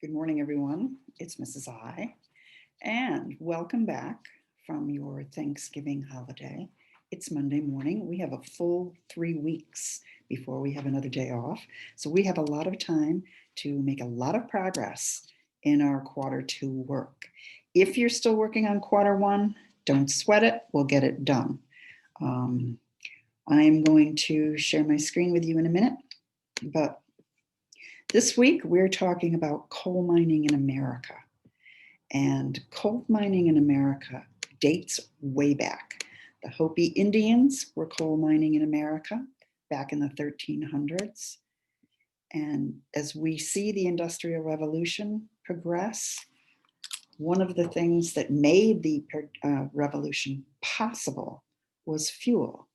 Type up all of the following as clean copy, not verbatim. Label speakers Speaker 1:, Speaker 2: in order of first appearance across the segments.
Speaker 1: Good morning, everyone. It's Mrs. I, and welcome back from your Thanksgiving holiday. It's Monday morning. We have a full 3 weeks before we have another day off. So we have a lot of time to make a lot of progress in our quarter 2 work. If you're still working on quarter 1, don't sweat it. We'll get it done. I'm going to share my screen with you in a minute, but this week we're talking about coal mining in America. And coal mining in America dates way back. The Hopi Indians were coal mining in America back in the 1300s. And as we see the Industrial Revolution progress, one of the things that made the revolution possible was fuel.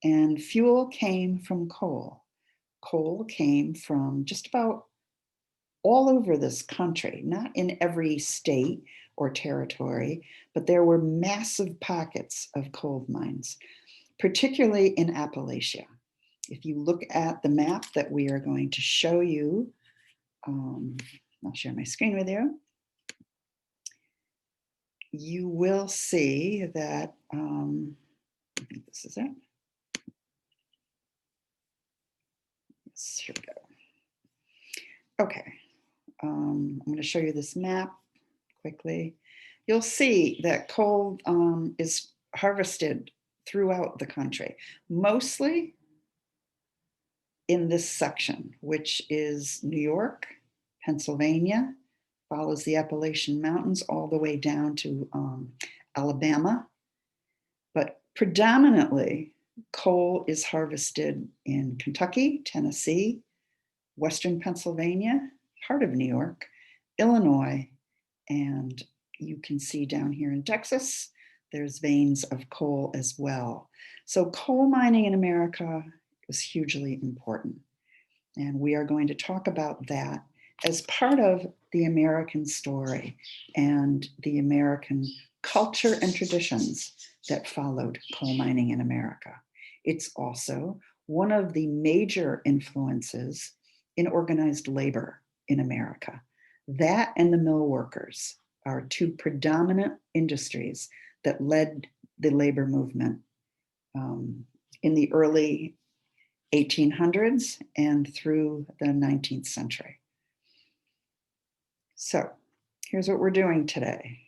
Speaker 1: And fuel came from coal. Coal came from just about all over this country, not in every state or territory, but there were massive pockets of coal mines, particularly in Appalachia. If you look at the map that we are going to show you, I'll share my screen with you. You will see that, I think this is it. Yes, here we go. Okay, I'm going to show you this map quickly. You'll see that coal is harvested throughout the country, mostly in this section, which is New York, Pennsylvania, follows the Appalachian Mountains all the way down to Alabama. But predominantly, coal is harvested in Kentucky, Tennessee, Western Pennsylvania, part of New York, Illinois, and you can see down here in Texas, there's veins of coal as well. So coal mining in America is hugely important. And we are going to talk about that as part of the American story and the American culture and traditions that followed coal mining in America. It's also one of the major influences in organized labor in America. That and the mill workers are two predominant industries that led the labor movement in the early 1800s and through the 19th century. So here's what we're doing today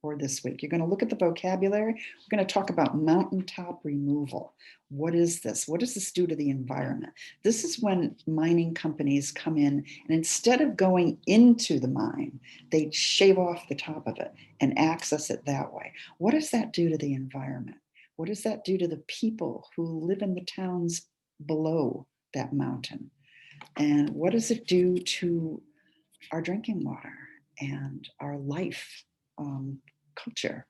Speaker 1: or this week. You're going to look at the vocabulary. We're going to talk about mountaintop removal. What is this? What does this do to the environment? This is when mining companies come in and instead of going into the mine, they shave off the top of it and access it that way. What does that do to the environment? What does that do to the people who live in the towns below that mountain? And what does it do to our drinking water and our life culture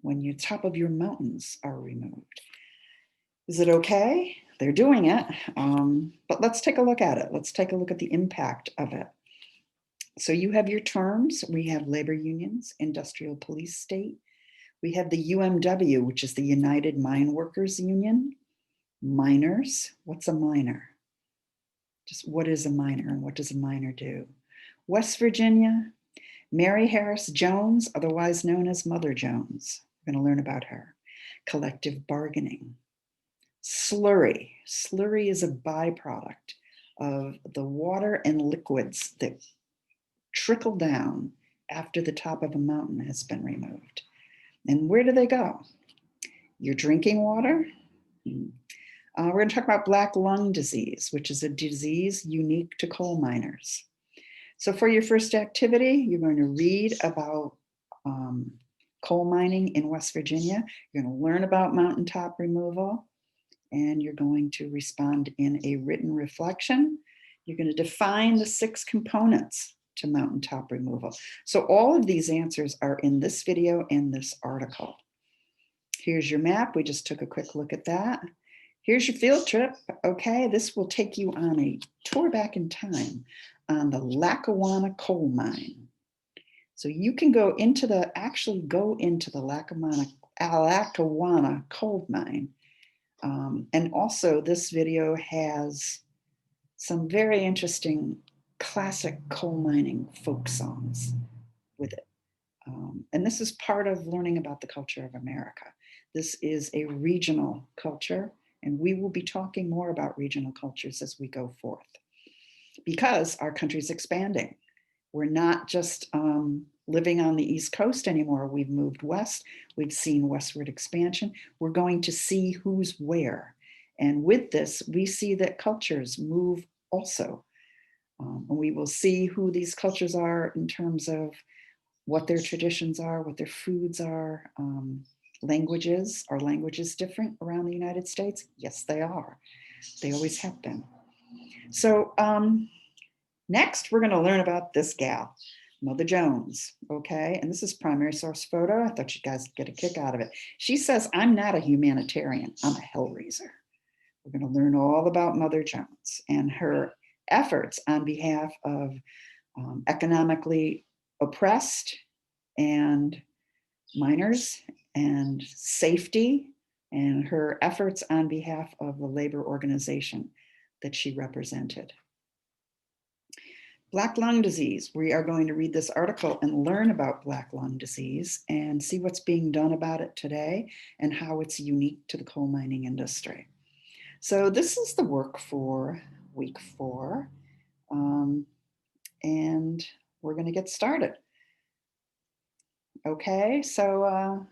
Speaker 1: when the top of your mountains are removed? Is it okay? They're doing it, but let's take a look at it. Let's take a look at the impact of it. So you have your terms. We have labor unions, industrial police state. We have the UMW, which is the United Mine Workers Union. Miners. What's a miner? Just what is a miner and what does a miner do? West Virginia, Mary Harris Jones, otherwise known as Mother Jones. We're going to learn about her. Collective bargaining. Slurry. Slurry is a byproduct of the water and liquids that trickle down after the top of a mountain has been removed. And where do they go? Your drinking water. We're going to talk about black lung disease, which is a disease unique to coal miners. So for your first activity, you're going to read about coal mining in West Virginia. You're going to learn about mountaintop removal, and you're going to respond in a written reflection. You're going to define the 6 components to mountaintop removal. So all of these answers are in this video and this article. Here's your map. We just took a quick look at that. Here's your field trip. Okay, this will take you on a tour back in time on the Lackawanna coal mine. So you can actually go into the Lackawanna coal mine. And also this video has some very interesting classic coal mining folk songs with it. And this is part of learning about the culture of America. This is a regional culture, and we will be talking more about regional cultures as we go forth because our country's expanding. We're not just living on the East Coast anymore. We've moved west. We've seen westward expansion. We're going to see who's where. And with this, we see that cultures move also. And we will see who these cultures are in terms of what their traditions are, what their foods are, languages. Are languages different around the United States? Yes, they are. They always have been. So next, we're going to learn about this gal, Mother Jones, okay? And this is primary source photo. I thought you guys would get a kick out of it. She says, I'm not a humanitarian, I'm a hellraiser. We're going to learn all about Mother Jones and her efforts on behalf of economically oppressed and minors and safety, and her efforts on behalf of the labor organization that she represented. Black lung disease. We are going to read this article and learn about black lung disease and see what's being done about it today and how it's unique to the coal mining industry. So this is the work for week 4. And we're going to get started. Okay, so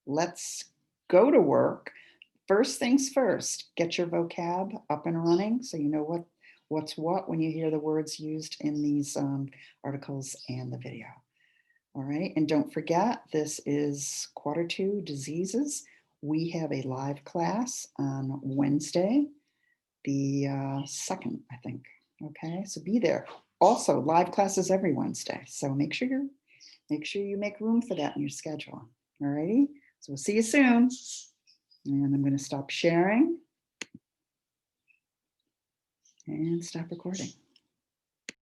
Speaker 1: let's go to work. First things first, get your vocab up and running so you know what's what when you hear the words used in these articles and the video. All right, and don't forget, this is quarter 2 diseases. We have a live class on Wednesday, the 2nd, I think. Okay, so be there. Also, live classes every Wednesday, so make sure you make room for that in your schedule. All righty, so we'll see you soon. And I'm going to stop sharing and stop recording.